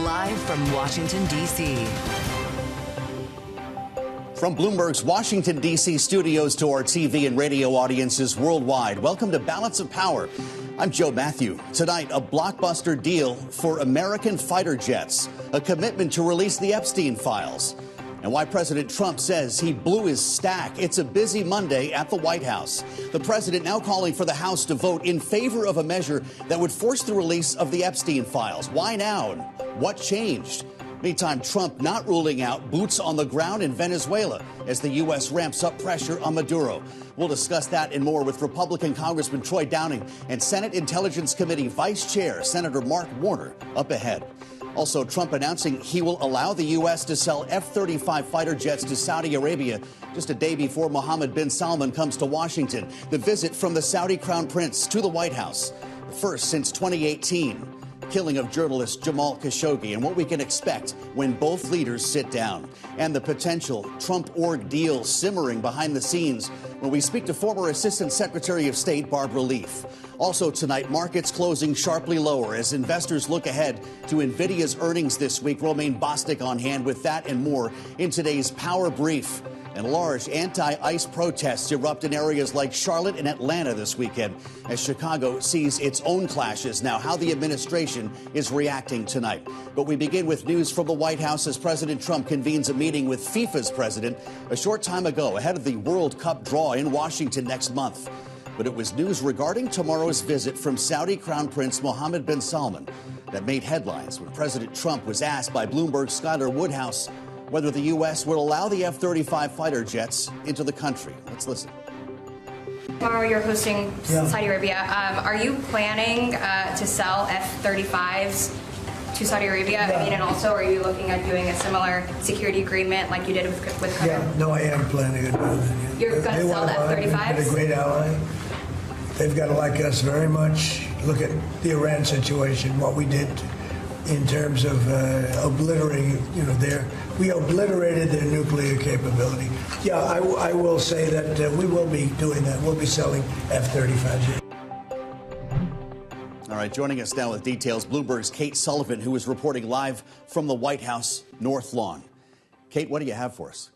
Live from Washington, D.C. From Bloomberg's Washington, D.C. studios to our TV and radio audiences worldwide, welcome to Balance of Power. I'm Joe Matthew. Tonight, a blockbuster deal for American fighter jets, a commitment to release the Epstein files, and why President Trump says he blew his stack. It's a busy Monday at the White House. The president now calling for the House to vote in favor of a measure that would force the release of the Epstein files. Why now, and what changed? Meantime, Trump not ruling out boots on the ground in Venezuela as the U.S. ramps up pressure on Maduro. We'll discuss that and more with Republican Congressman Troy Downing and Senate Intelligence Committee Vice Chair Senator Mark Warner up ahead. Also, Trump announcing he will allow the U.S. to sell F-35 fighter jets to Saudi Arabia just a day before Mohammed bin Salman comes to Washington. The visit from the Saudi Crown Prince to the White House, the first since 2018. Killing of journalist Jamal Khashoggi and what we can expect when both leaders sit down. And the potential Trump-org deal simmering behind the scenes when we speak to former Assistant Secretary of State Barbara Leaf. Also tonight, markets closing sharply lower as investors look ahead to Nvidia's earnings this week. Romaine Bostic on hand with that and more in today's Power Brief. And large anti-ICE protests erupt in areas like Charlotte and Atlanta this weekend as Chicago sees its own clashes. Now, how the administration is reacting tonight. But we begin with news from the White House as President Trump convenes a meeting with FIFA's president a short time ago ahead of the World Cup draw in Washington next month. But it was news regarding tomorrow's visit from Saudi Crown Prince Mohammed bin Salman that made headlines when President Trump was asked by Bloomberg's Skylar Woodhouse whether the U.S. would allow the F-35 fighter jets into the country. Let's listen. Tomorrow you're hosting Saudi Arabia. Are you planning to sell F-35s to Saudi Arabia? I mean, and also, are you looking at doing a similar security agreement like you did with Qatar? Yeah, no, I am planning to do that. You're going to sell the F-35s? They're a great ally. They've got to like us very much. Look at the Iran situation, what we did in terms of obliterating, we obliterated their nuclear capability. Yeah, I will say that we will be doing that. We'll be selling F-35s. All right, joining us now with details, Bloomberg's Kate Sullivan, who is reporting live from the White House North Lawn. Kate, what do you have for us?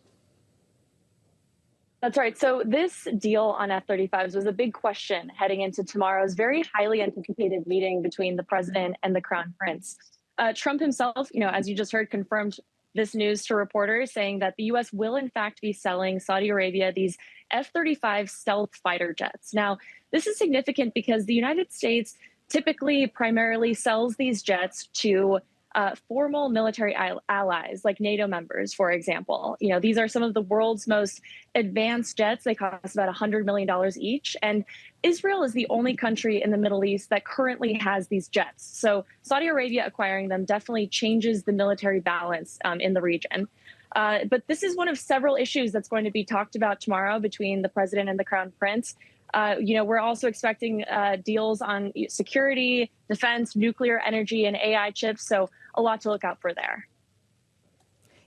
That's right. So this deal on F-35s was a big question heading into tomorrow's very highly anticipated meeting between the president and the Crown Prince. Trump himself, as you just heard, confirmed this news to reporters, saying that the U.S. will, in fact, be selling Saudi Arabia these F-35 stealth fighter jets. Now, this is significant because the United States typically primarily sells these jets to formal military allies, like NATO members, for example. These are some of the world's most advanced jets. They cost about $100 million each. And Israel is the only country in the Middle East that currently has these jets. So Saudi Arabia acquiring them definitely changes the military balance in the region. But this is one of several issues that's going to be talked about tomorrow between the president and the Crown Prince. We're also expecting deals on security, defense, nuclear energy, and AI chips. So a lot to look out for there.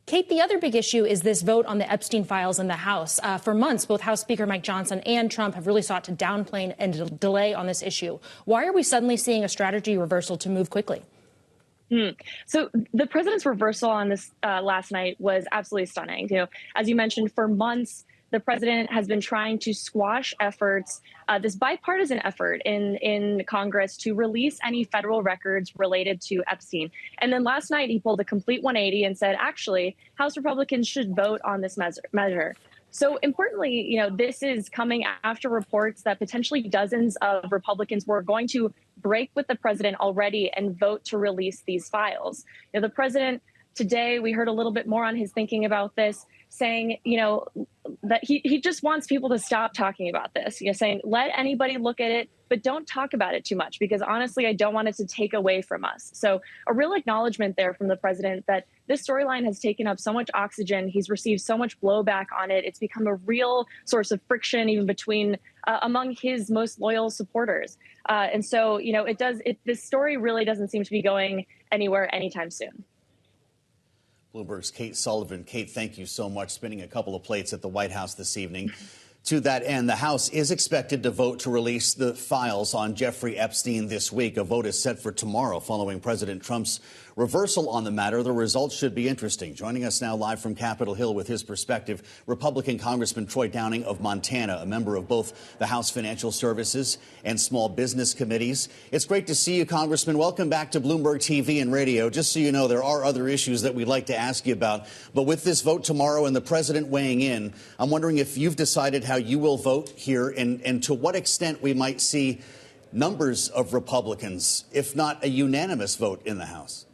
Kate, the other big issue is this vote on the Epstein files in the House. For months, both House Speaker Mike Johnson and Trump have really sought to downplay and delay on this issue. Why are we suddenly seeing a strategy reversal to move quickly? So the president's reversal on this last night was absolutely stunning. As you mentioned, for months, the president has been trying to squash efforts, this bipartisan effort in Congress to release any federal records related to Epstein. And then last night, he pulled a complete 180 and said, actually, House Republicans should vote on this measure. So importantly, this is coming after reports that potentially dozens of Republicans were going to break with the president already and vote to release these files. The president today, we heard a little bit more on his thinking about this, saying, that he just wants people to stop talking about this, saying, let anybody look at it, but don't talk about it too much, because honestly, I don't want it to take away from us. So a real acknowledgement there from the president that this storyline has taken up so much oxygen. He's received so much blowback on it. It's become a real source of friction, even between among his most loyal supporters. And so, this story really doesn't seem to be going anywhere anytime soon. Bloomberg's Kate Sullivan. Kate, thank you so much. Spinning a couple of plates at the White House this evening. To that end, the House is expected to vote to release the files on Jeffrey Epstein this week. A vote is set for tomorrow following President Trump's reversal on the matter. The results should be interesting. Joining us now live from Capitol Hill with his perspective, Republican Congressman Troy Downing of Montana, a member of both the House Financial Services and Small Business Committees. It's great to see you, Congressman. Welcome back to Bloomberg TV and radio. Just so you know, there are other issues that we'd like to ask you about. But with this vote tomorrow and the president weighing in, I'm wondering if you've decided how you will vote here and to what extent we might see numbers of Republicans, if not a unanimous vote in the House.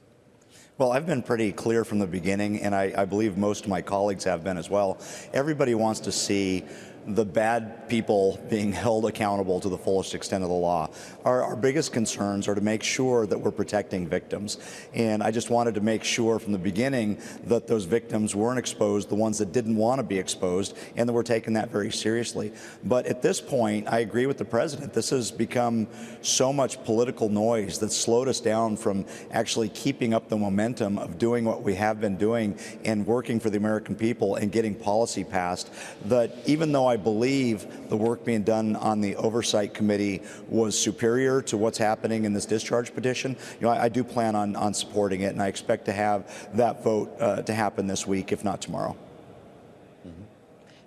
Well, I've been pretty clear from the beginning, and I believe most of my colleagues have been as well. Everybody wants to see the bad people being held accountable to the fullest extent of the law. Our biggest concerns are to make sure that we're protecting victims. And I just wanted to make sure from the beginning that those victims weren't exposed, the ones that didn't want to be exposed, and that we're taking that very seriously. But at this point, I agree with the president. This has become so much political noise that's slowed us down from actually keeping up the momentum of doing what we have been doing and working for the American people and getting policy passed, that even though I believe the work being done on the Oversight Committee was superior to what's happening in this discharge petition, I do plan on supporting it, and I expect to have that vote to happen this week, if not tomorrow.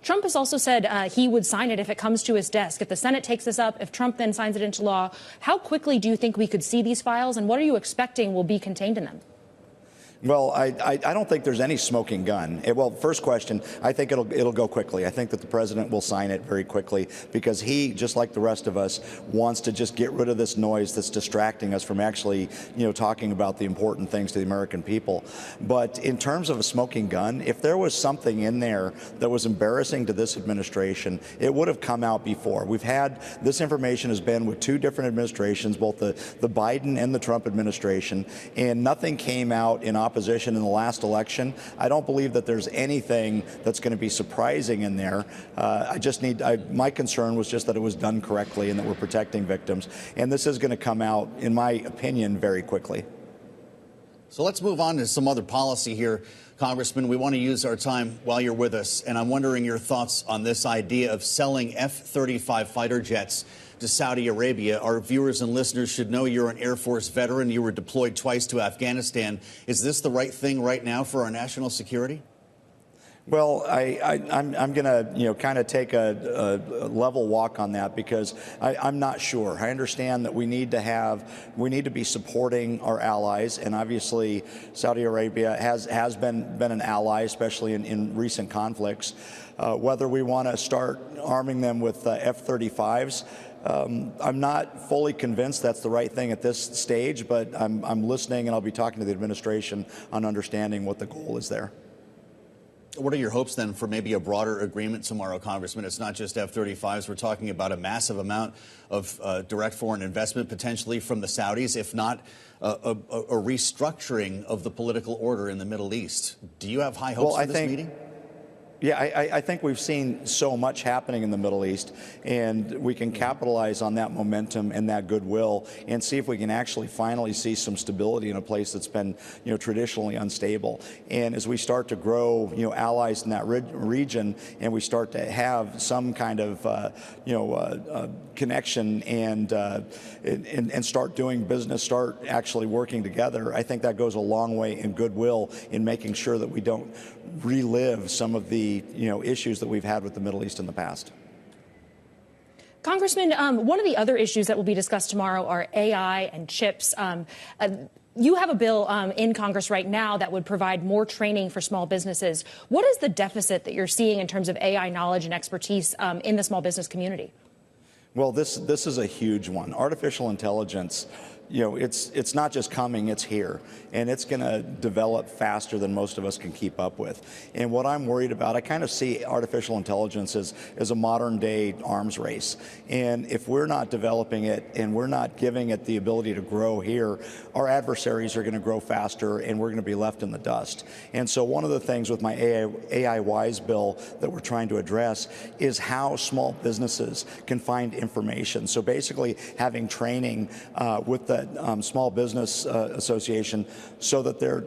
Trump has also said he would sign it if it comes to his desk. If the Senate takes this up, if Trump then signs it into law, how quickly do you think we could see these files, and what are you expecting will be contained in them? Well, I don't think there's any smoking gun. Well, first question, I think it'll go quickly. I think that the president will sign it very quickly because he, just like the rest of us, wants to just get rid of this noise that's distracting us from actually, talking about the important things to the American people. But in terms of a smoking gun, if there was something in there that was embarrassing to this administration, it would have come out before. We've had this information has been with two different administrations, both the Biden and the Trump administration, and nothing came out in opposition in the last election. I don't believe that there's anything that's going to be surprising in there. My concern was just that it was done correctly and that we're protecting victims. And this is going to come out, in my opinion, very quickly. So let's move on to some other policy here, Congressman. We want to use our time while you're with us, and I'm wondering your thoughts on this idea of selling F-35 fighter jets to Saudi Arabia. Our viewers and listeners should know you're an Air Force veteran. You were deployed twice to Afghanistan. Is this the right thing right now for our national security? Well, I'm going to, kind of take a level walk on that because I'm not sure. I understand that we need to be supporting our allies, and obviously Saudi Arabia has been an ally, especially in recent conflicts. Whether we want to start arming them with F-35s, I'm not fully convinced that's the right thing at this stage, but I'm listening, and I'll be talking to the administration on understanding what the goal is there. What are your hopes, then, for maybe a broader agreement tomorrow, Congressman? It's not just F-35s. We're talking about a massive amount of direct foreign investment, potentially from the Saudis, if not a restructuring of the political order in the Middle East. Do you have high hopes for this meeting? Yeah, I think we've seen so much happening in the Middle East, and we can capitalize on that momentum and that goodwill and see if we can actually finally see some stability in a place that's been, traditionally unstable. And as we start to grow, allies in that region, and we start to have some kind of, connection and start doing business, start actually working together, I think that goes a long way in goodwill in making sure that we don't relive some of the issues that we've had with the Middle East in the past. Congressman, one of the other issues that will be discussed tomorrow are AI and chips. You have a bill in Congress right now that would provide more training for small businesses. What is the deficit that you're seeing in terms of AI knowledge and expertise in the small business community? Well, this is a huge one. Artificial intelligence, it's not just coming, it's here. And it's going to develop faster than most of us can keep up with. And what I'm worried about, I kind of see artificial intelligence as a modern day arms race. And if we're not developing it and we're not giving it the ability to grow here, our adversaries are going to grow faster and we're going to be left in the dust. And so one of the things with my AI Wise bill that we're trying to address is how small businesses can find information. So basically having training with the Small Business Association so that they're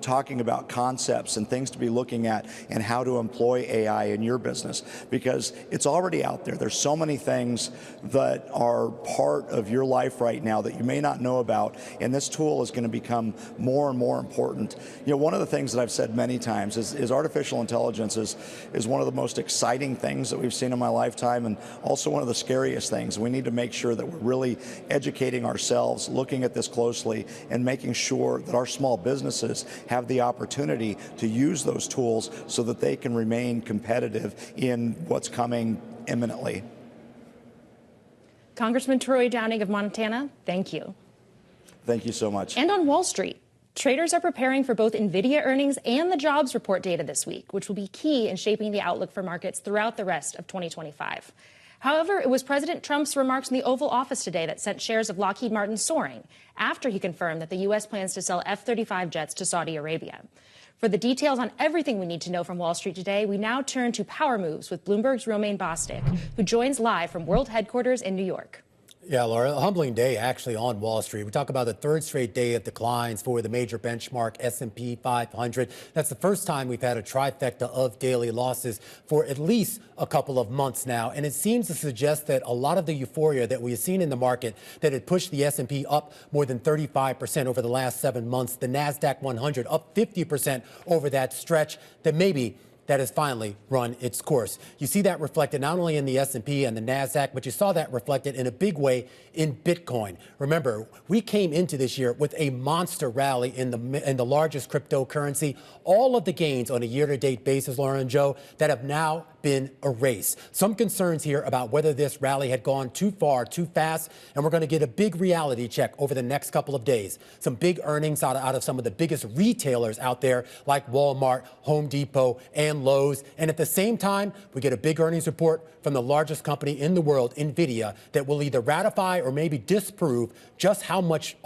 talking about concepts and things to be looking at and how to employ AI in your business, because it's already out there. There's so many things that are part of your life right now that you may not know about, and this tool is going to become more and more important. You know, one of the things that I've said many times is artificial intelligence is one of the most exciting things that we've seen in my lifetime, and also one of the scariest things. We need to make sure that we're really educating ourselves, looking at this closely, and making sure that our small businesses have the opportunity to use those tools so that they can remain competitive in what's coming imminently. Congressman Troy Downing of Montana, thank you. Thank you so much. And on Wall Street, traders are preparing for both Nvidia earnings and the jobs report data this week, which will be key in shaping the outlook for markets throughout the rest of 2025. However, it was President Trump's remarks in the Oval Office today that sent shares of Lockheed Martin soaring after he confirmed that the U.S. plans to sell F-35 jets to Saudi Arabia. For the details on everything we need to know from Wall Street today, we now turn to Power Moves with Bloomberg's Romaine Bostick, who joins live from World Headquarters in New York. Yeah, Laura, a humbling day actually on Wall Street. We talk about the third straight day of declines for the major benchmark S&P 500. That's the first time we've had a trifecta of daily losses for at least a couple of months now. And it seems to suggest that a lot of the euphoria that we have seen in the market that had pushed the S&P up more than 35% over the last 7 months, the NASDAQ 100 up 50% over that stretch, that maybe that has finally run its course. You see that reflected not only in the S&P and the NASDAQ, but you saw that reflected in a big way in Bitcoin. Remember, we came into this year with a monster rally in the largest cryptocurrency. All of the gains on a year-to-date basis, Laura and Joe, that have now been erased. Some concerns here about whether this rally had gone too far, too fast, and we're going to get a big reality check over the next couple of days. Some big earnings out of some of the biggest retailers out there like Walmart, Home Depot, and Lowe's. And at the same time, we get a big earnings report from the largest company in the world, Nvidia, that will either ratify or maybe disprove just how much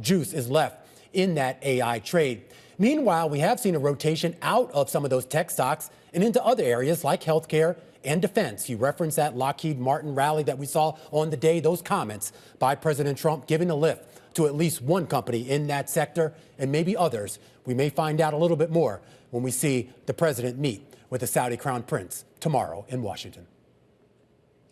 juice is left in that AI trade. Meanwhile, we have seen a rotation out of some of those tech stocks and into other areas like healthcare and defense. You referenced that Lockheed Martin rally that we saw on the day, those comments by President Trump giving a lift to at least one company in that sector and maybe others. We may find out a little bit more when we see the president meet with the Saudi Crown Prince tomorrow in Washington.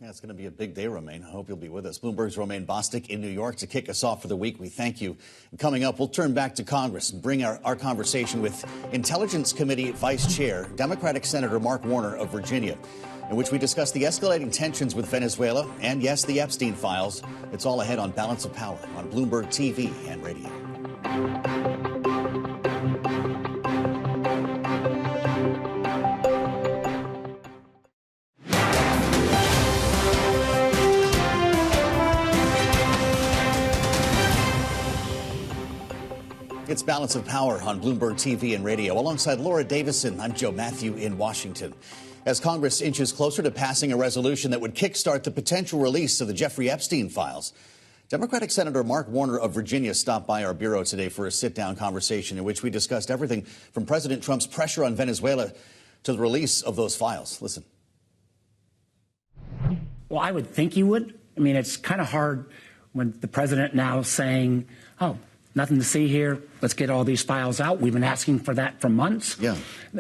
Yeah, it's going to be a big day, Romaine. I hope you'll be with us. Bloomberg's Romaine Bostick in New York to kick us off for the week. We thank you. And coming up, we'll turn back to Congress and bring our conversation with Intelligence Committee Vice Chair, Democratic Senator Mark Warner of Virginia, in which we discuss the escalating tensions with Venezuela and, yes, the Epstein files. It's all ahead on Balance of Power on Bloomberg TV and radio. It's Balance of Power on Bloomberg TV and radio. Alongside Laura Davison, I'm Joe Matthew in Washington. As Congress inches closer to passing a resolution that would kickstart the potential release of the Jeffrey Epstein files, Democratic Senator Mark Warner of Virginia stopped by our bureau today for a sit-down conversation in which we discussed everything from President Trump's pressure on Venezuela to the release of those files. Listen. Well, I would think you would. I mean, it's kind of hard when the president now is saying, oh, nothing to see here. Let's get all these files out. We've been asking for that for months. Yeah.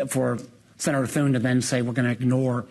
For Senator Thune to then say we're going to ignore,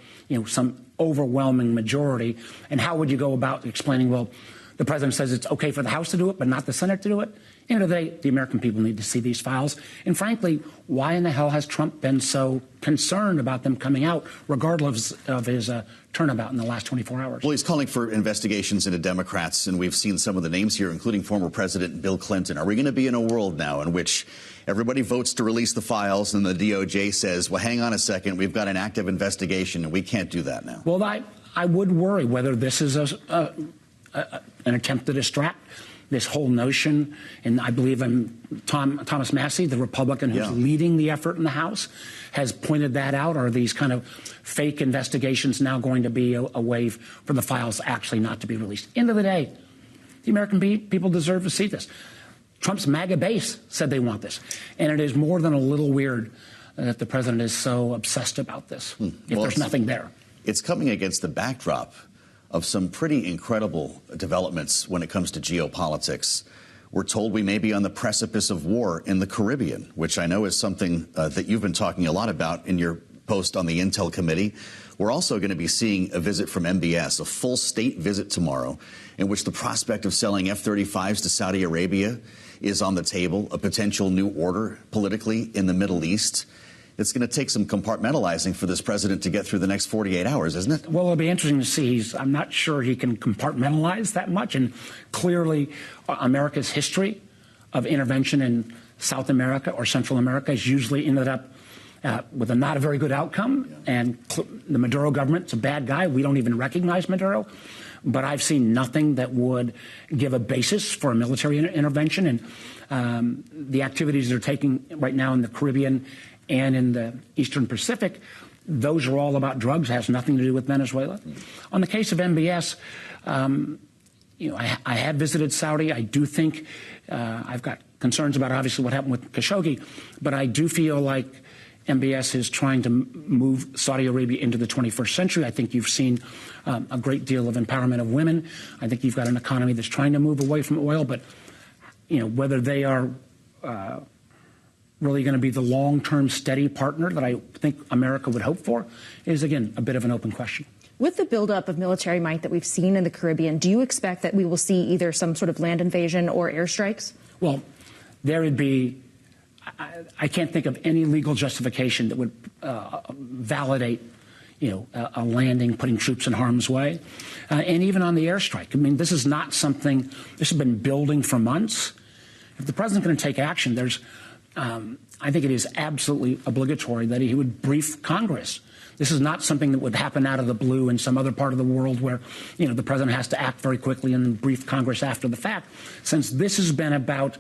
some overwhelming majority. And how would you go about explaining, well, the president says it's okay for the House to do it, but not the Senate to do it? At the end of the day, the American people need to see these files. And frankly, why in the hell has Trump been so concerned about them coming out, regardless of his turnabout in the last 24 hours? Well, he's calling for investigations into Democrats, and we've seen some of the names here, including former President Bill Clinton. Are we going to be in a world now in which everybody votes to release the files and the DOJ says, well, hang on a second, we've got an active investigation and we can't do that now? Well, I would worry whether this is an attempt to distract this whole notion. And I believe Thomas Massey, the Republican who's leading the effort in the House, has pointed that out. Are these kind of fake investigations now going to be a way for the files actually not to be released? End of the day, the American people deserve to see this. Trump's MAGA base said they want this. And it is more than a little weird that the president is so obsessed about this, if there's nothing there. It's coming against the backdrop of some pretty incredible developments when it comes to geopolitics, We're told we may be on the precipice of war in the Caribbean, which I know is something that you've been talking a lot about in your post on the Intel Committee. We're also going to be seeing a visit from MBS, a full state visit tomorrow, in which the prospect of selling F-35s to Saudi Arabia is on the table, a potential new order politically in the Middle East. It's going to take some compartmentalizing for this president to get through the next 48 hours, isn't it? Well, it'll be interesting to see. I'm not sure he can compartmentalize that much. And clearly, America's history of intervention in South America or Central America has usually ended up with a not a very good outcome. Yeah. And the Maduro government's a bad guy. We don't even recognize Maduro. But I've seen nothing that would give a basis for a military intervention. And the activities they're taking right now in the Caribbean and in the Eastern Pacific, those are all about drugs, has nothing to do with Venezuela. On the case of MBS, I have visited Saudi. I do think I've got concerns about obviously what happened with Khashoggi, but I do feel like MBS is trying to move Saudi Arabia into the 21st century. I think you've seen a great deal of empowerment of women. I think you've got an economy that's trying to move away from oil, but whether they are really going to be the long-term steady partner that I think America would hope for is, again, a bit of an open question. With the buildup of military might that we've seen in the Caribbean, do you expect that we will see either some sort of land invasion or airstrikes? Well, there would be, I can't think of any legal justification that would validate, a landing, putting troops in harm's way, and even on the airstrike. I mean, this is not something, this has been building for months. If the president's going to take action, I think it is absolutely obligatory that he would brief Congress. This is not something that would happen out of the blue in some other part of the world where, the president has to act very quickly and then brief Congress after the fact. Since this has been about,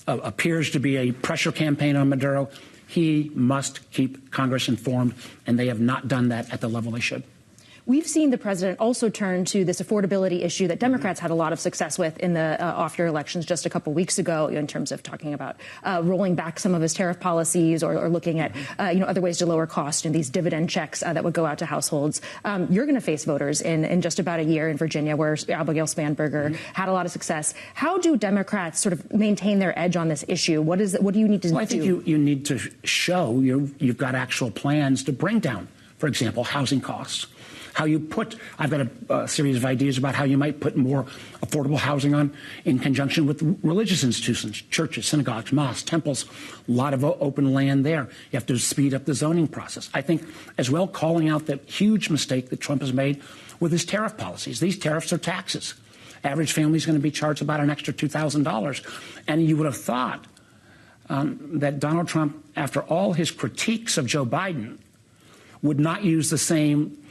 appears to be a pressure campaign on Maduro, he must keep Congress informed, and they have not done that at the level they should. We've seen the president also turn to this affordability issue that Democrats had a lot of success with in the off-year elections just a couple weeks ago, in terms of talking about rolling back some of his tariff policies or looking at other ways to lower cost and these dividend checks that would go out to households. You're going to face voters in just about a year in Virginia, where Abigail Spanberger had a lot of success. How do Democrats sort of maintain their edge on this issue? What do you need to do? Well, I think you need to show you've got actual plans to bring down, for example, housing costs. I've got a series of ideas about how you might put more affordable housing on in conjunction with religious institutions, churches, synagogues, mosques, temples, a lot of open land there. You have to speed up the zoning process. I think as well calling out the huge mistake that Trump has made with his tariff policies. These tariffs are taxes. Average family is going to be charged about an extra $2,000. And you would have thought that Donald Trump, after all his critiques of Joe Biden, would not use the same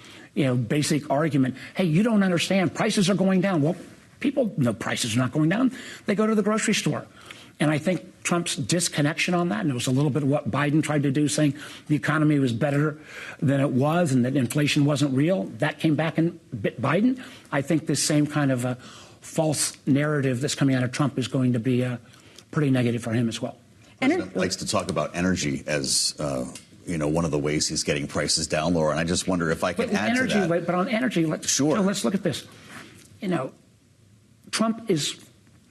basic argument. Hey, you don't understand. Prices are going down. Well, people know prices are not going down. They go to the grocery store. And I think Trump's disconnection on that, and it was a little bit of what Biden tried to do, saying the economy was better than it was and that inflation wasn't real. That came back and bit Biden. I think this same kind of a false narrative that's coming out of Trump is going to be pretty negative for him as well. The president likes to talk about energy as one of the ways he's getting prices down, Laura. And I just wonder if I can add to that. But on energy, let's look at this. Trump is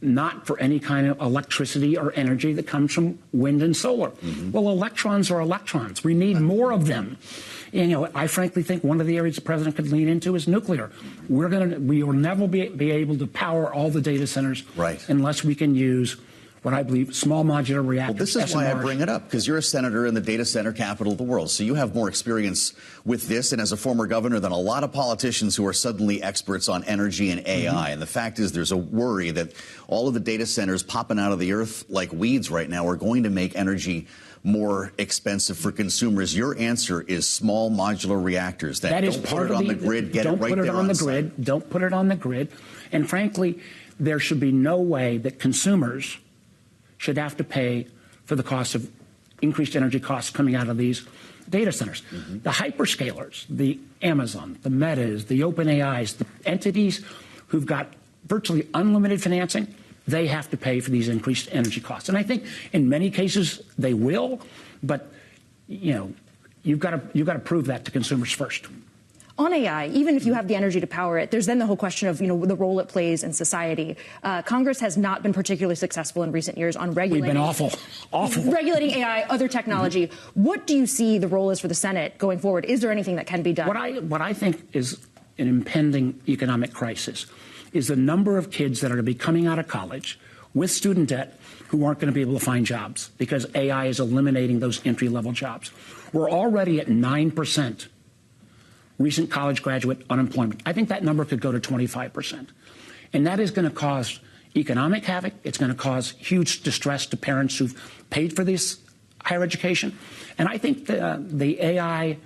not for any kind of electricity or energy that comes from wind and solar. Mm-hmm. Well, electrons are electrons. We need more of them. And, I frankly think one of the areas the president could lean into is nuclear. We will never be able to power all the data centers unless we can use what I believe small modular reactors. Well, this is why I bring it up, because you're a senator in the data center capital of the world. So you have more experience with this, and as a former governor, than a lot of politicians who are suddenly experts on energy and AI. Mm-hmm. And the fact is, there's a worry that all of the data centers popping out of the earth like weeds right now are going to make energy more expensive for consumers. Your answer is small modular reactors. That is part of the grid. Get it right there on the grid. Don't put it on the grid. And frankly, there should be no way that consumers should have to pay for the cost of increased energy costs coming out of these data centers. Mm-hmm. The hyperscalers, the Amazon, the Metas, the OpenAIs, the entities who've got virtually unlimited financing, they have to pay for these increased energy costs. And I think in many cases they will, but you've got to prove that to consumers first. On AI, even if you have the energy to power it, there's then the whole question of, the role it plays in society. Congress has not been particularly successful in recent years on regulating. We've been awful. Regulating AI, other technology. What do you see the role is for the Senate going forward? Is there anything that can be done? What I think is an impending economic crisis is the number of kids that are going to be coming out of college with student debt who aren't going to be able to find jobs because AI is eliminating those entry-level jobs. We're already at 9% recent college graduate unemployment. I think that number could go to 25%. And that is going to cause economic havoc. It's going to cause huge distress to parents who've paid for this higher education. And I think the AI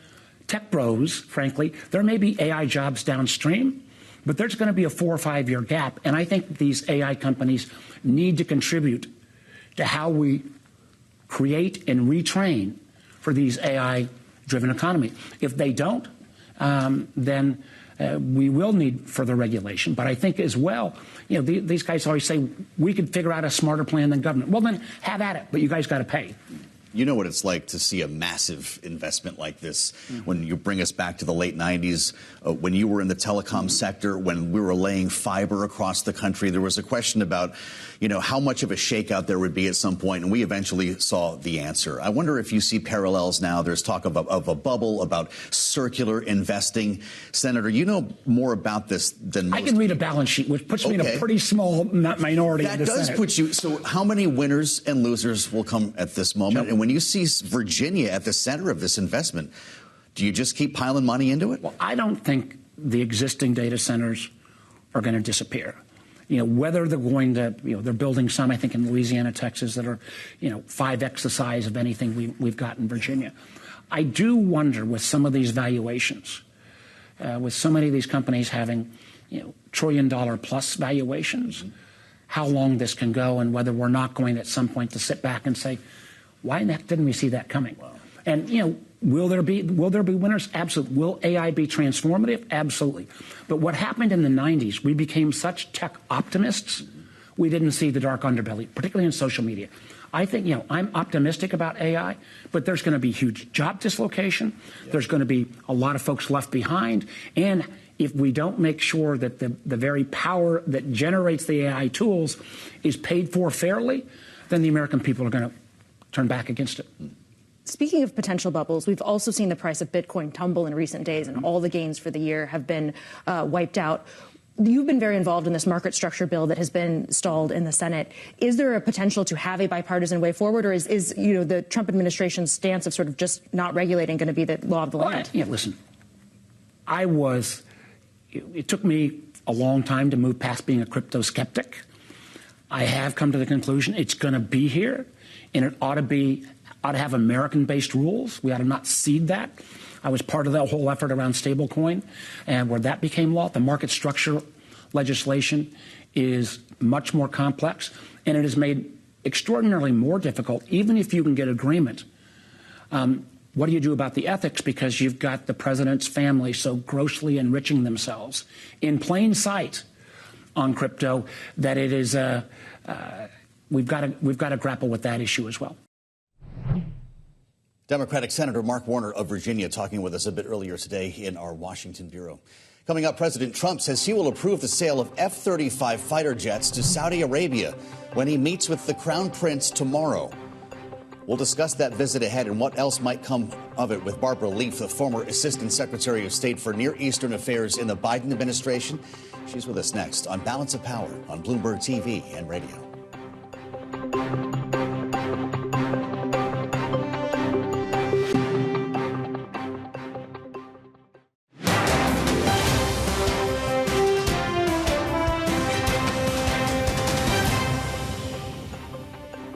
tech bros, frankly, there may be AI jobs downstream, but there's going to be a 4 or 5 year gap. And I think these AI companies need to contribute to how we create and retrain for these AI-driven economy. If they don't, then we will need further regulation. But I think as well, these guys always say, we could figure out a smarter plan than government. Well, then have at it, but you guys got to pay. You know what it's like to see a massive investment like this when you bring us back to the late 90s, when you were in the telecom sector, when we were laying fiber across the country. There was a question about, how much of a shakeout there would be at some point, and we eventually saw the answer. I wonder if you see parallels now. There's talk of a bubble, about circular investing. Senator, you know more about this than most. I can read a balance sheet, which puts me in a pretty small minority. That does put you. So how many winners and losers will come at this moment? And when you see Virginia at the center of this investment, do you just keep piling money into it? Well, I don't think the existing data centers are going to disappear. Whether they're going to, they're building some, I think, in Louisiana, Texas, that are, 5x the size of anything we've got in Virginia. I do wonder with some of these valuations, with so many of these companies having, $1 trillion plus valuations, how long this can go and whether we're not going at some point to sit back and say, why in the heck didn't we see that coming? Wow. And, will there be winners? Absolutely. Will AI be transformative? Absolutely. But what happened in the 90s, we became such tech optimists, we didn't see the dark underbelly, particularly in social media. I think, I'm optimistic about AI, but there's going to be huge job dislocation. Yeah. There's going to be a lot of folks left behind. And if we don't make sure that the very power that generates the AI tools is paid for fairly, then the American people are going to turn back against it. Speaking of potential bubbles, we've also seen the price of Bitcoin tumble in recent days, and all the gains for the year have been wiped out. You've been very involved in this market structure bill that has been stalled in the Senate. Is there a potential to have a bipartisan way forward, or is the Trump administration's stance of sort of just not regulating going to be the law of the land? Yeah, listen, it took me a long time to move past being a crypto skeptic. I have come to the conclusion it's going to be here, and it ought to have American-based rules. We ought to not cede that. I was part of that whole effort around stablecoin, and where that became law. The market structure legislation is much more complex, and it is made extraordinarily more difficult, even if you can get agreement. What do you do about the ethics? Because you've got the president's family so grossly enriching themselves in plain sight on crypto that it is we've got to grapple with that issue as well. Democratic Senator Mark Warner of Virginia talking with us a bit earlier today in our Washington bureau. Coming up, President Trump says he will approve the sale of F-35 fighter jets to Saudi Arabia when he meets with the Crown Prince tomorrow. We'll discuss that visit ahead and what else might come of it with Barbara Leaf, the former Assistant Secretary of State for Near Eastern Affairs in the Biden administration. She's with us next on Balance of Power on Bloomberg TV and radio.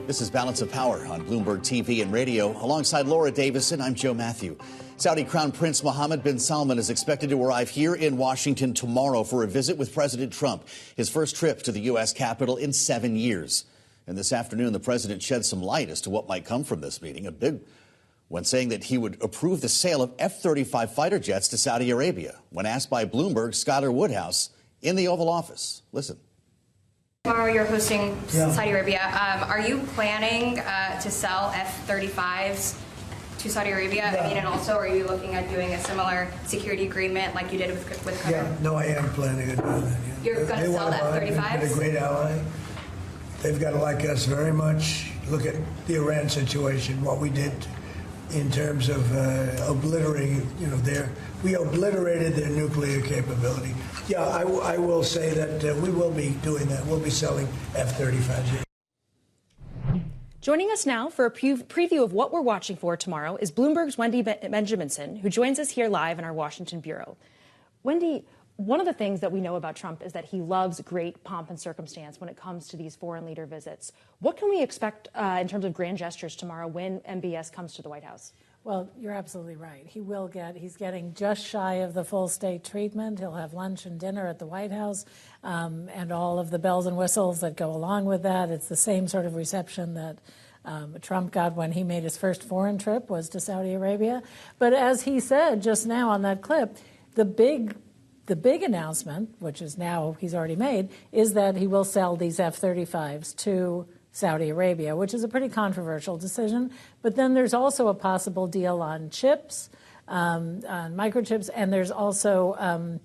This is Balance of Power on Bloomberg TV and radio. Alongside Laura Davison, I'm Joe Matthew. Saudi Crown Prince Mohammed bin Salman is expected to arrive here in Washington tomorrow for a visit with President Trump, his first trip to the U.S. Capitol in 7 years. And this afternoon, the president shed some light as to what might come from this meeting, a big one, saying that he would approve the sale of F-35 fighter jets to Saudi Arabia. When asked by Bloomberg's Skylar Woodhouse in the Oval Office. Listen. Tomorrow you're hosting Saudi Arabia. Are you planning to sell F-35s to Saudi Arabia? I mean, and also, are you looking at doing a similar security agreement like you did with Qatar? Yeah, no, I am planning on doing that. Yeah. You're going to sell the F-35s? They're a great ally. They've got to like us very much. Look at the Iran situation, what we did in terms of obliterating, we obliterated their nuclear capability. Yeah, I will say that we will be doing that. We'll be selling F-35s. Joining us now for a preview of what we're watching for tomorrow is Bloomberg's Wendy Benjaminson, who joins us here live in our Washington bureau. Wendy, one of the things that we know about Trump is that he loves great pomp and circumstance when it comes to these foreign leader visits. What can we expect in terms of grand gestures tomorrow when MBS comes to the White House? Well, you're absolutely right. He's getting just shy of the full state treatment. He'll have lunch and dinner at the White House and all of the bells and whistles that go along with that. It's the same sort of reception that Trump got when he made his first foreign trip, was to Saudi Arabia. But as he said just now on that clip, the big announcement, which is now he's already made, is that he will sell these F-35s to Saudi Arabia, which is a pretty controversial decision. But then there's also a possible deal on chips, on microchips, and there's also,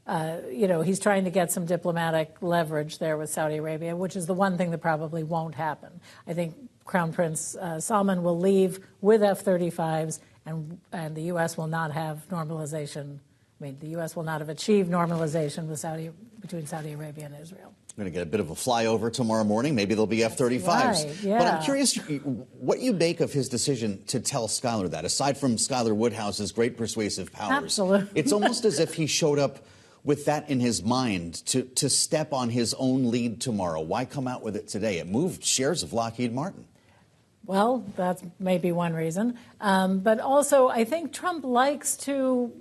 he's trying to get some diplomatic leverage there with Saudi Arabia, which is the one thing that probably won't happen. I think Crown Prince Salman will leave with F-35s, and the U.S. will not have normalization. I mean, the U.S. will not have achieved normalization with between Saudi Arabia and Israel. We're going to get a bit of a flyover tomorrow morning. Maybe there'll be F-35s. Right, yeah. But I'm curious what you make of his decision to tell Schuyler that, aside from Schuyler Woodhouse's great persuasive powers. Absolutely. It's almost as if he showed up with that in his mind to step on his own lead tomorrow. Why come out with it today? It moved shares of Lockheed Martin. Well, that's maybe one reason. But also, I think Trump likes to,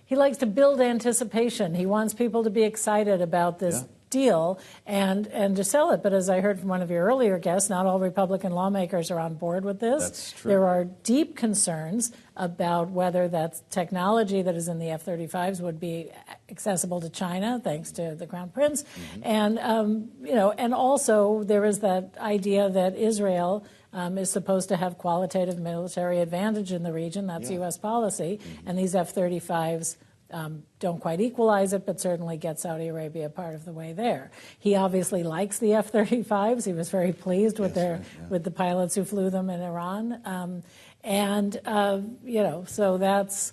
he likes to build anticipation. He wants people to be excited about this deal and to sell it. But as I heard from one of your earlier guests, not all Republican lawmakers are on board with this. That's true. There are deep concerns about whether that technology that is in the F-35s would be accessible to China, thanks to the Crown Prince. And, and also there is that idea that Israel is supposed to have qualitative military advantage in the region. That's U.S. policy. And these F-35s don't quite equalize it, but certainly get Saudi Arabia part of the way there. He obviously likes the F-35s. He was very pleased with with the pilots who flew them in Iran. So that's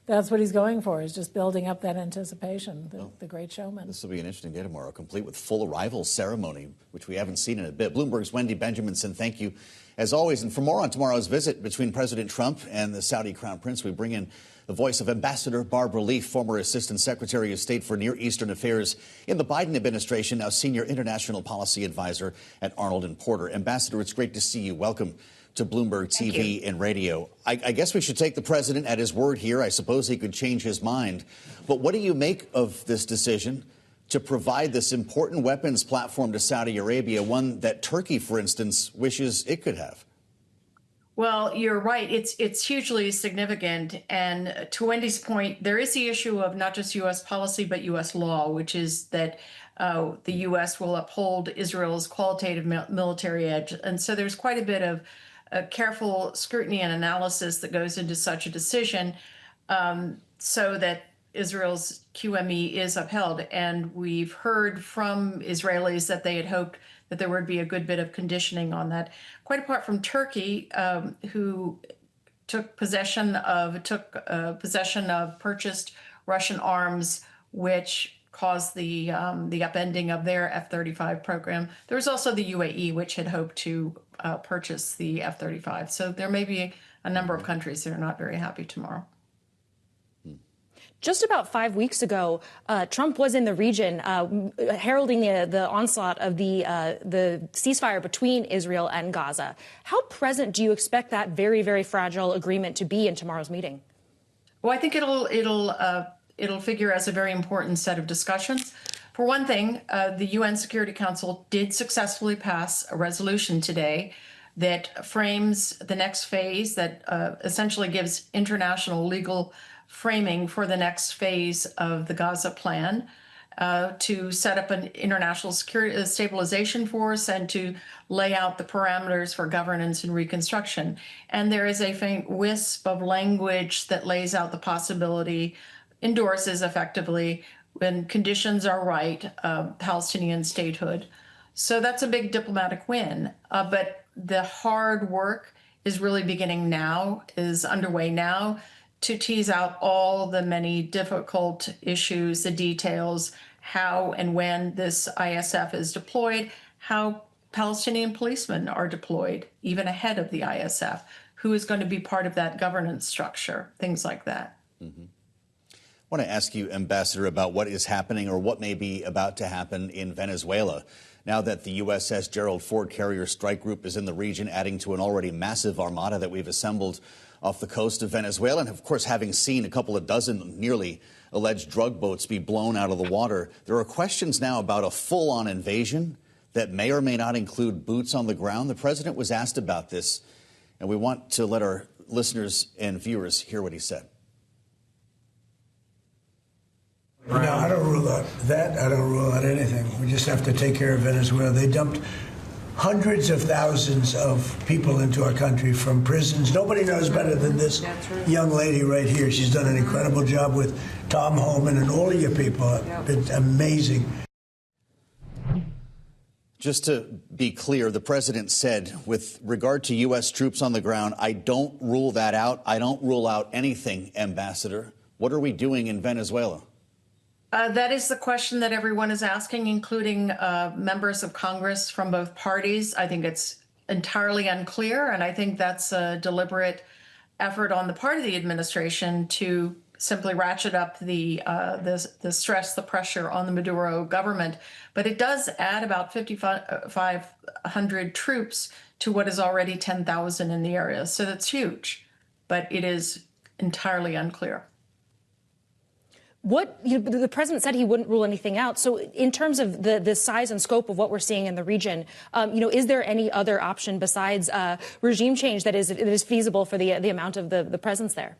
what he's going for, is just building up that anticipation, the great showman. This will be an interesting day tomorrow, complete with full arrival ceremony, which we haven't seen in a bit. Bloomberg's Wendy Benjaminson, thank you as always. And for more on tomorrow's visit between President Trump and the Saudi Crown Prince, we bring in the voice of Ambassador Barbara Leaf, former Assistant Secretary of State for Near Eastern Affairs in the Biden administration, now Senior International Policy Advisor at Arnold and Porter. Ambassador, it's great to see you. Welcome to Bloomberg TV and radio. I guess we should take the president at his word here. I suppose he could change his mind. But what do you make of this decision to provide this important weapons platform to Saudi Arabia, one that Turkey, for instance, wishes it could have? Well, you're right. It's hugely significant. And to Wendy's point, there is the issue of not just U.S. policy, but U.S. law, which is that the U.S. will uphold Israel's qualitative military edge. And so there's quite a bit of careful scrutiny and analysis that goes into such a decision so that Israel's QME is upheld. And we've heard from Israelis that they had hoped that there would be a good bit of conditioning on that. Quite apart from Turkey, who took possession of purchased Russian arms, which caused the upending of their F-35 program. There was also the UAE, which had hoped to purchase the F-35. So there may be a number of countries that are not very happy tomorrow. Just about 5 weeks ago, Trump was in the region heralding the onslaught of the ceasefire between Israel and Gaza. How present do you expect that very, very fragile agreement to be in tomorrow's meeting? Well, I think it'll figure as a very important set of discussions. For one thing, the UN Security Council did successfully pass a resolution today that frames the next phase, that essentially gives international legal framing for the next phase of the Gaza plan. to set up an international security stabilization force and to lay out the parameters for governance and reconstruction. And there is a faint wisp of language that lays out the possibility, endorses effectively, when conditions are right, Palestinian statehood. So that's a big diplomatic win. But the hard work is really beginning now, is underway now, to tease out all the many difficult issues, the details, how and when this ISF is deployed, how Palestinian policemen are deployed, even ahead of the ISF, who is going to be part of that governance structure, things like that. Mm-hmm. I want to ask you, Ambassador, about what is happening or what may be about to happen in Venezuela. Now that the USS Gerald Ford Carrier Strike Group is in the region, adding to an already massive armada that we've assembled off the coast of Venezuela, and of course, having seen a couple of dozen nearly alleged drug boats be blown out of the water, there are questions now about a full-on invasion that may or may not include boots on the ground. The president was asked about this, and we want to let our listeners and viewers hear what he said. No, I don't rule out that. I don't rule out anything. We just have to take care of Venezuela. They dumped hundreds of thousands of people into our country from prisons. Nobody knows better than this young lady right here. She's done an incredible job with Tom Homan and all of your people. It's amazing. Just to be clear, the president said, with regard to U.S. troops on the ground, I don't rule that out. I don't rule out anything, Ambassador. What are we doing in Venezuela? That is the question that everyone is asking, including members of Congress from both parties. I think it's entirely unclear, and I think that's a deliberate effort on the part of the administration to simply ratchet up the stress, the pressure on the Maduro government. But it does add about 5,500 troops to what is already 10,000 in the area. So that's huge, but it is entirely unclear. The president said he wouldn't rule anything out. So in terms of the size and scope of what we're seeing in the region, is there any other option besides regime change that is feasible for the amount of the presence there?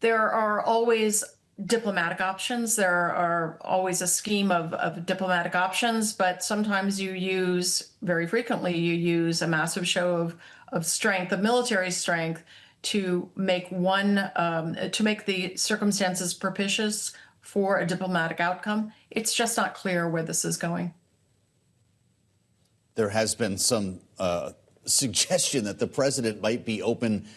There are always diplomatic options. There are always a scheme of diplomatic options, but sometimes very frequently you use a massive show of strength, of military strength, to make the circumstances propitious for a diplomatic outcome. It's just not clear where this is going. There has been some suggestion that the president might be open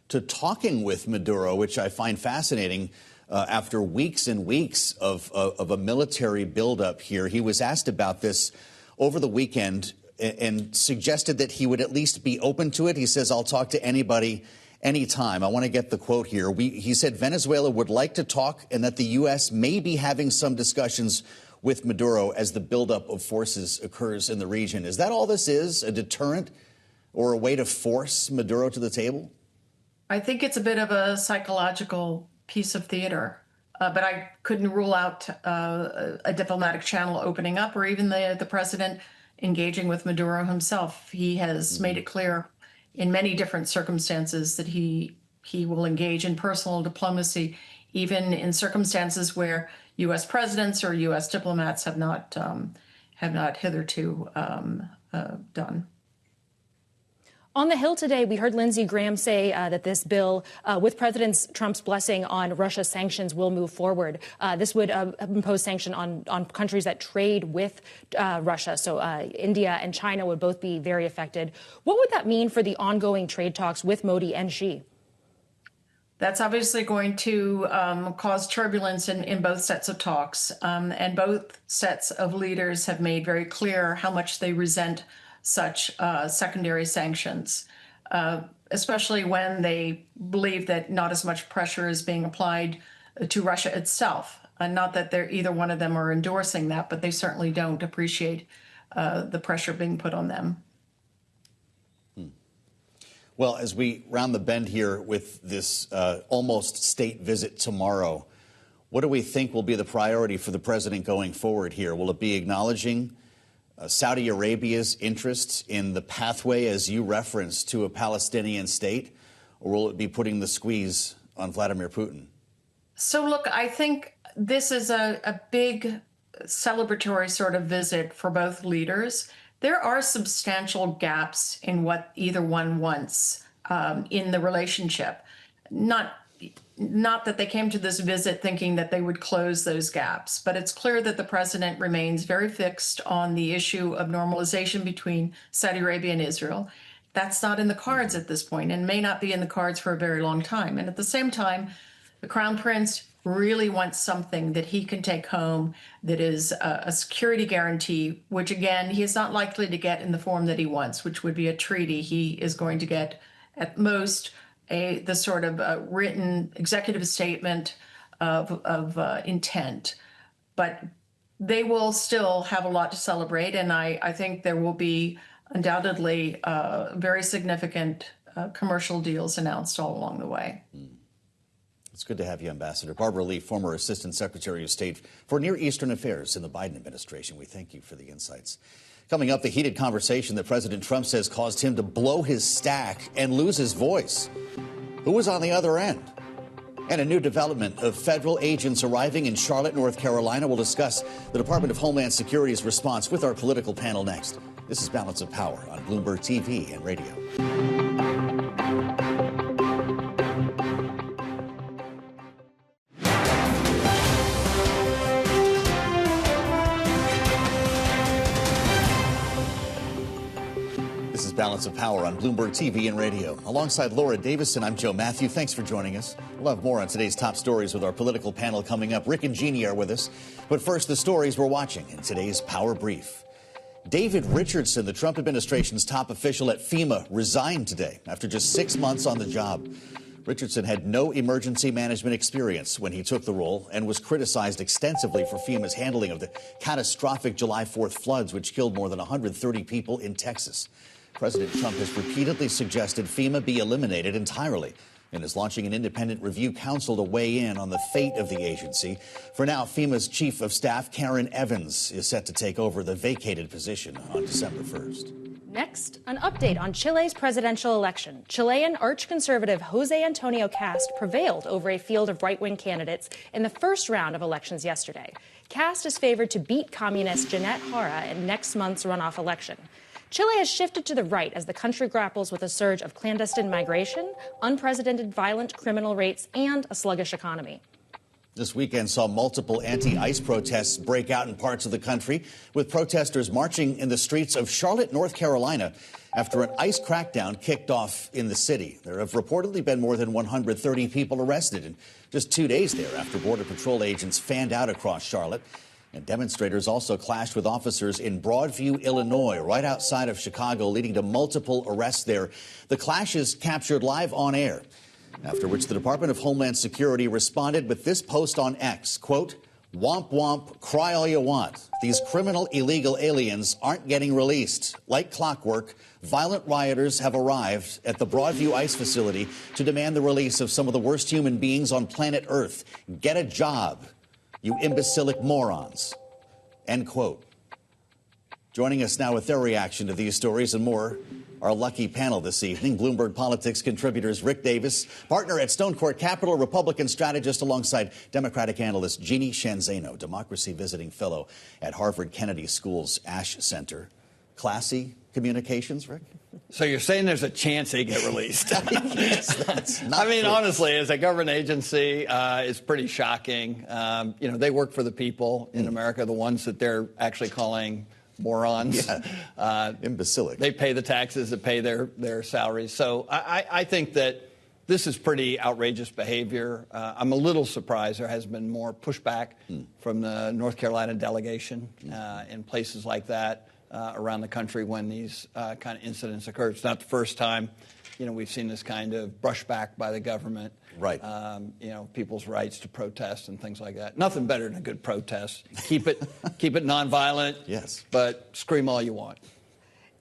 to talking with Maduro, which I find fascinating. After weeks and weeks of a military buildup here, he was asked about this over the weekend and suggested that he would at least be open to it. He says, I'll talk to anybody anytime. I want to get the quote here. He said Venezuela would like to talk and that the U.S. may be having some discussions with Maduro as the buildup of forces occurs in the region. Is that all this is, a deterrent or a way to force Maduro to the table? I think it's a bit of a psychological piece of theater, but I couldn't rule out a diplomatic channel opening up or even the president engaging with Maduro himself. He has made it clear in many different circumstances that he will engage in personal diplomacy, even in circumstances where U.S. presidents or U.S. diplomats have not hitherto done. On the Hill today, we heard Lindsey Graham say that this bill, with President Trump's blessing on Russia sanctions, will move forward. This would impose sanctions on countries that trade with Russia. So India and China would both be very affected. What would that mean for the ongoing trade talks with Modi and Xi? That's obviously going to cause turbulence in both sets of talks. And both sets of leaders have made very clear how much they resent such secondary sanctions, especially when they believe that not as much pressure is being applied to Russia itself. Not that either one of them are endorsing that, but they certainly don't appreciate the pressure being put on them. Well, as we round the bend here with this almost state visit tomorrow, what do we think will be the priority for the president going forward here? Will it be acknowledging Saudi Arabia's interest in the pathway, as you referenced, to a Palestinian state, or will it be putting the squeeze on Vladimir Putin? So, look, I think this is a big celebratory sort of visit for both leaders, there are substantial gaps in what either one wants in the relationship. Not that they came to this visit thinking that they would close those gaps, but it's clear that the president remains very fixed on the issue of normalization between Saudi Arabia and Israel. That's not in the cards at this point and may not be in the cards for a very long time. And at the same time, the Crown Prince really wants something that he can take home that is a security guarantee, which again, he is not likely to get in the form that he wants, which would be a treaty. He is going to get at most the sort of written executive statement of intent. But they will still have a lot to celebrate, and I think there will be undoubtedly very significant commercial deals announced all along the way. It's good to have you, Ambassador. Barbara Lee, former Assistant Secretary of State for Near Eastern Affairs in the Biden administration. We thank you for the insights. Coming up, the heated conversation that President Trump says caused him to blow his stack and lose his voice. Who was on the other end? And a new development of federal agents arriving in Charlotte, North Carolina. We'll discuss the Department of Homeland Security's response with our political panel next. This is Balance of Power on Bloomberg TV and radio. Balance of Power on Bloomberg TV and radio. Alongside Laura Davison, I'm Joe Matthew. Thanks for joining us. We'll have more on today's top stories with our political panel coming up. Rick and Jeannie are with us. But first, the stories we're watching in today's Power Brief. David Richardson, the Trump administration's top official at FEMA, resigned today after just 6 months on the job. Richardson had no emergency management experience when he took the role and was criticized extensively for FEMA's handling of the catastrophic July 4th floods, which killed more than 130 people in Texas. President Trump has repeatedly suggested FEMA be eliminated entirely and is launching an independent review council to weigh in on the fate of the agency. For now, FEMA's chief of staff, Karen Evans, is set to take over the vacated position on December 1st. Next, an update on Chile's presidential election. Chilean arch-conservative Jose Antonio Cast prevailed over a field of right-wing candidates in the first round of elections yesterday. Cast is favored to beat communist Janet Jara in next month's runoff election. Chile has shifted to the right as the country grapples with a surge of clandestine migration, unprecedented violent criminal rates, and a sluggish economy. This weekend saw multiple anti-ICE protests break out in parts of the country, with protesters marching in the streets of Charlotte, North Carolina, after an ICE crackdown kicked off in the city. There have reportedly been more than 130 people arrested in just 2 days there after Border Patrol agents fanned out across Charlotte. And demonstrators also clashed with officers in Broadview, Illinois, right outside of Chicago, leading to multiple arrests there. The clashes captured live on air, after which the Department of Homeland Security responded with this post on X, quote, "Womp womp, cry all you want. These criminal illegal aliens aren't getting released. Like clockwork, violent rioters have arrived at the Broadview ICE facility to demand the release of some of the worst human beings on planet Earth. Get a job, you imbecilic morons," end quote. Joining us now with their reaction to these stories and more, our lucky panel this evening, Bloomberg Politics contributors Rick Davis, partner at Stone Court Capital, Republican strategist, alongside Democratic analyst Jeannie Shanzano, democracy visiting fellow at Harvard Kennedy School's Ash Center. Classy communications, Rick? So you're saying there's a chance they get released? Yes, that's not true. Honestly, as a government agency, it's pretty shocking. They work for the people in America, the ones that they're actually calling morons. Yeah. Imbecilic. They pay the taxes that pay their salaries. So I think that this is pretty outrageous behavior. I'm a little surprised there has been more pushback from the North Carolina delegation in places like that. Around the country when these kind of incidents occur. It's not the first time, we've seen this kind of brushback by the government. Right. People's rights to protest and things like that. Nothing better than a good protest. Keep it nonviolent. Yes. But scream all you want.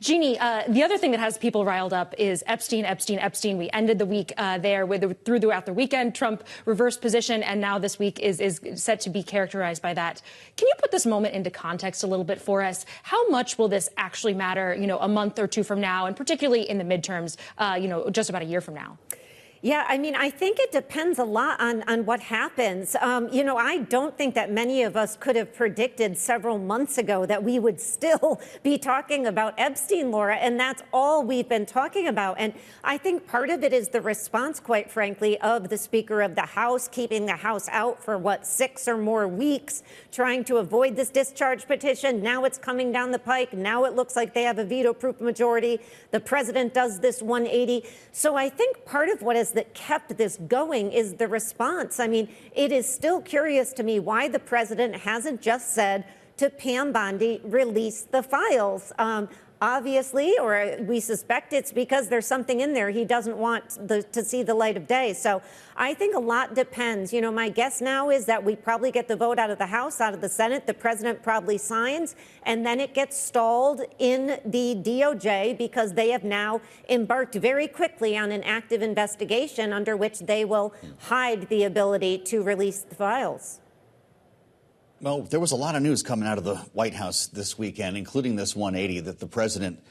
Jeannie, the other thing that has people riled up is Epstein. We ended the week throughout the weekend. Trump reversed position, and now this week is set to be characterized by that. Can you put this moment into context a little bit for us? How much will this actually matter, a month or two from now, and particularly in the midterms, just about a year from now? Yeah, I mean, I think it depends a lot on what happens. You know, I don't think that many of us could have predicted several months ago that we would still be talking about Epstein, Laura, and that's all we've been talking about. And I think part of it is the response, quite frankly, of the Speaker of the House, keeping the House out for, 6 or more weeks, trying to avoid this discharge petition. Now it's coming down the pike. Now it looks like they have a veto-proof majority. The president does this 180. So I think part of what has that kept this going is the response. I mean, it is still curious to me why the president hasn't just said to Pam Bondi, release the files. Obviously, or we suspect it's because there's something in there he doesn't want to see the light of day. So I think a lot depends. You know, my guess now is that we probably get the vote out of the House, out of the Senate. The president probably signs, and then it gets stalled in the DOJ because they have now embarked very quickly on an active investigation under which they will hide the ability to release the files. Well, there was a lot of news coming out of the White House this weekend, including this 180 that the president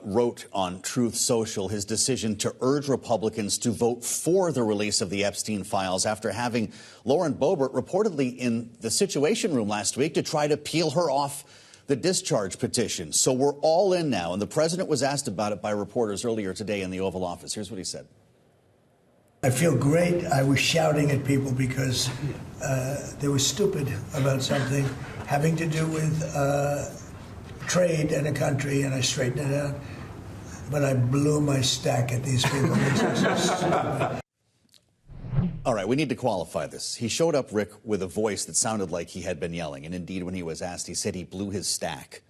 wrote on Truth Social, his decision to urge Republicans to vote for the release of the Epstein files after having Lauren Boebert reportedly in the Situation Room last week to try to peel her off the discharge petition. So we're all in now. And the president was asked about it by reporters earlier today in the Oval Office. Here's what he said. I feel great. I was shouting at people because they were stupid about something having to do with trade in a country, and I straightened it out. But I blew my stack at these people. All right, we need to qualify this. He showed up, Rick, with a voice that sounded like he had been yelling. And indeed, when he was asked, he said he blew his stack.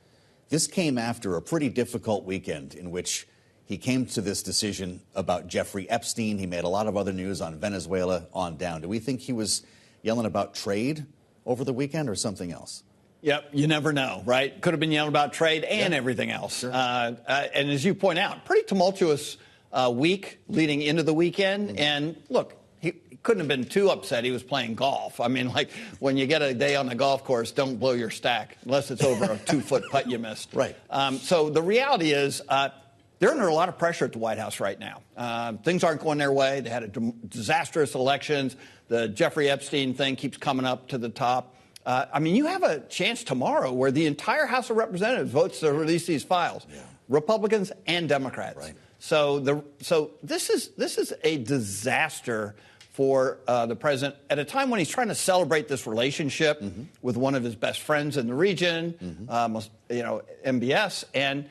This came after a pretty difficult weekend in which he came to this decision about Jeffrey Epstein. He made a lot of other news on Venezuela on down. Do we think he was yelling about trade over the weekend or something else? Yep, you never know, right? Could have been yelling about trade and everything else. Sure. And as you point out, pretty tumultuous week leading into the weekend. And look, he couldn't have been too upset. He was playing golf. I mean, like when you get a day on the golf course, don't blow your stack unless it's over a 2-foot putt you missed. Right. So the reality is, they're under a lot of pressure at the White House right now. Things aren't going their way. They had a disastrous elections. The Jeffrey Epstein thing keeps coming up to the top. I mean, you have a chance tomorrow where the entire House of Representatives votes to release these files, Republicans and Democrats. Right. So this is a disaster for the president at a time when he's trying to celebrate this relationship with one of his best friends in the region, MBS, and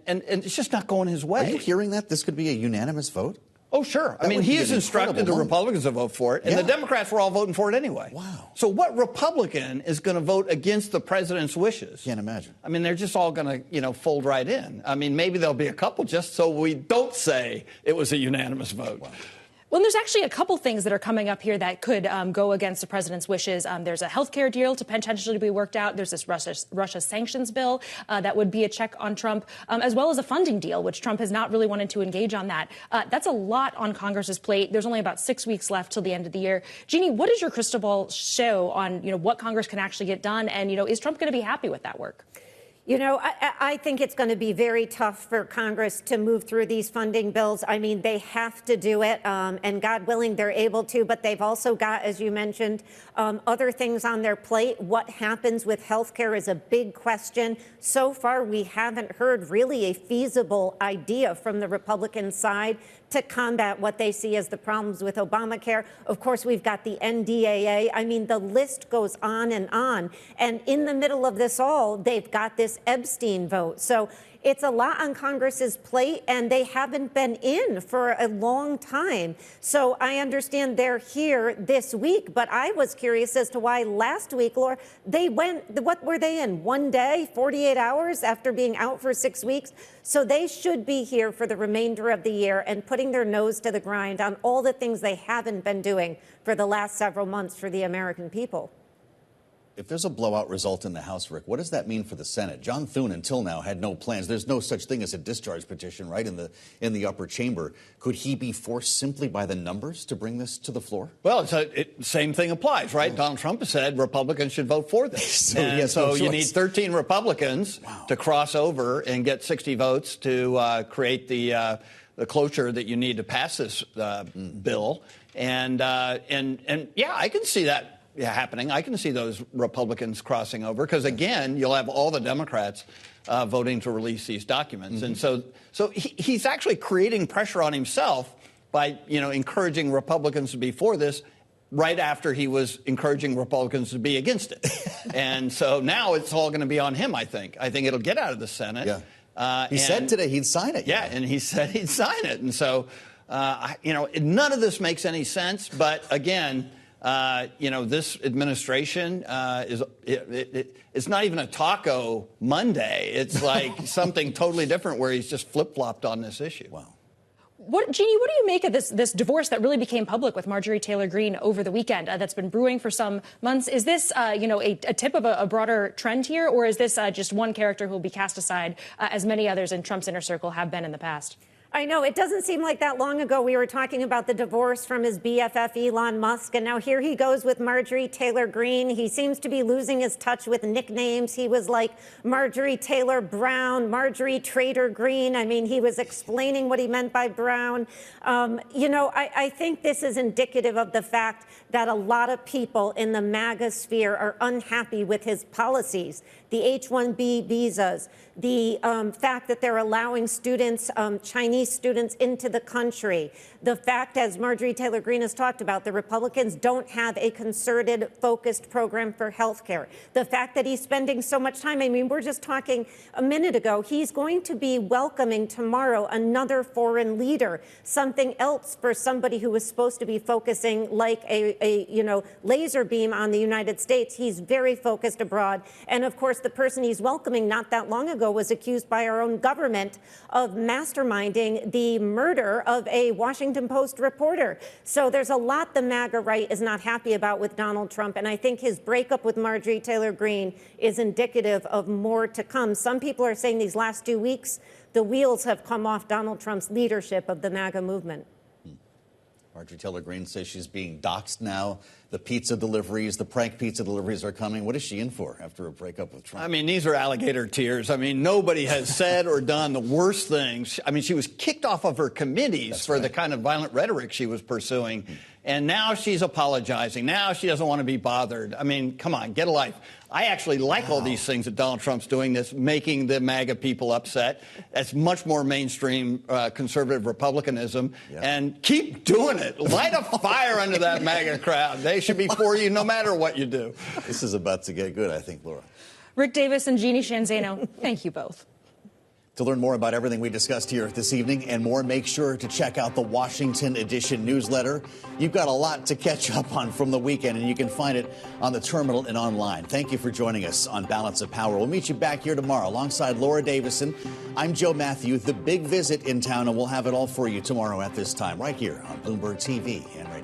it's just not going his way. Are you hearing that? This could be a unanimous vote? Oh, sure. I mean, he has instructed the Republicans to vote for it, and the Democrats were all voting for it anyway. Wow. So what Republican is going to vote against the president's wishes? Can't imagine. I mean, they're just all going to, fold right in. I mean, maybe there'll be a couple just so we don't say it was a unanimous vote. Wow. Well, there's actually a couple things that are coming up here that could go against the president's wishes. There's a health care deal to potentially be worked out. There's this Russia sanctions bill that would be a check on Trump, as well as a funding deal, which Trump has not really wanted to engage on that. That's a lot on Congress's plate. There's only about 6 weeks left till the end of the year. Jeannie, what does your crystal ball show on, what Congress can actually get done? And, is Trump going to be happy with that work? I think it's going to be very tough for Congress to move through these funding bills. I mean, they have to do it, and God willing, they're able to. But they've also got, as you mentioned, other things on their plate. What happens with health care is a big question. So far, we haven't heard really a feasible idea from the Republican side to combat what they see as the problems with Obamacare. Of course, we've got the NDAA. I mean, the list goes on. And in the middle of this all, they've got this Epstein vote. So it's a lot on Congress's plate, and they haven't been in for a long time. So I understand they're here this week, but I was curious as to why last week, Laura, they went, what were they in, 1 day, 48 hours after being out for 6 weeks? So they should be here for the remainder of the year and putting their nose to the grind on all the things they haven't been doing for the last several months for the American people. If there's a blowout result in the House, Rick, what does that mean for the Senate? John Thune, until now, had no plans. There's no such thing as a discharge petition, right, in the upper chamber. Could he be forced simply by the numbers to bring this to the floor? Well, same thing applies, right? Donald Trump has said Republicans should vote for this. So you need 13 Republicans to cross over and get 60 votes to create the the cloture that you need to pass this bill. And yeah, I can see that happening. I can see those Republicans crossing over because, again, you'll have all the Democrats voting to release these documents. And so he's actually creating pressure on himself by, encouraging Republicans to be for this right after he was encouraging Republicans to be against it. And so now it's all going to be on him, I think. I think it'll get out of the Senate. Yeah. He said today he'd sign it. Yeah, and he said he'd sign it. And so, none of this makes any sense. But again, this administration it's not even a Taco Monday. It's like something totally different where he's just flip-flopped on this issue. Wow. Jeannie, what do you make of this divorce that really became public with Marjorie Taylor Greene over the weekend that's been brewing for some months? Is this, a tip of a broader trend here, or is this just one character who will be cast aside as many others in Trump's inner circle have been in the past? I know. It doesn't seem like that long ago we were talking about the divorce from his BFF Elon Musk, and now here he goes with Marjorie Taylor Greene. He seems to be losing his touch with nicknames. He was like Marjorie Taylor Brown, Marjorie Trader Greene. I mean, he was explaining what he meant by Brown. I think this is indicative of the fact that a lot of people in the MAGA sphere are unhappy with his policies. The H-1B visas, the fact that they're allowing students, Chinese students, into the country, the fact, as Marjorie Taylor Greene has talked about, the Republicans don't have a concerted, focused program for health care, the fact that he's spending so much time. I mean, we're just talking a minute ago. He's going to be welcoming tomorrow another foreign leader, something else for somebody who was supposed to be focusing like a laser beam on the United States. He's very focused abroad. And of course, the person he's welcoming not that long ago was accused by our own government of masterminding the murder of a Washington Post reporter. So there's a lot the MAGA right is not happy about with Donald Trump. And I think his breakup with Marjorie Taylor Greene is indicative of more to come. Some people are saying these last 2 weeks, the wheels have come off Donald Trump's leadership of the MAGA movement. Marjorie Taylor Greene says she's being doxxed now. The pizza deliveries, the prank pizza deliveries are coming. What is she in for after a breakup with Trump? I mean, these are alligator tears. I mean, nobody has said or done the worst things. I mean, she was kicked off of her committees for the kind of violent rhetoric she was pursuing. And now she's apologizing. Now she doesn't want to be bothered. I mean, come on, get a life. I actually like all these things that Donald Trump's doing that's making the MAGA people upset. That's much more mainstream conservative Republicanism. Yeah. And keep doing it. Light a fire under that MAGA crowd. They should be for you no matter what you do. This is about to get good, I think, Laura. Rick Davis and Jeannie Shanzano, thank you both. To learn more about everything we discussed here this evening and more, make sure to check out the Washington Edition newsletter. You've got a lot to catch up on from the weekend, and you can find it on the terminal and online. Thank you for joining us on Balance of Power. We'll meet you back here tomorrow alongside Laura Davison. I'm Joe Matthew. The big visit in town, and we'll have it all for you tomorrow at this time right here on Bloomberg TV and radio.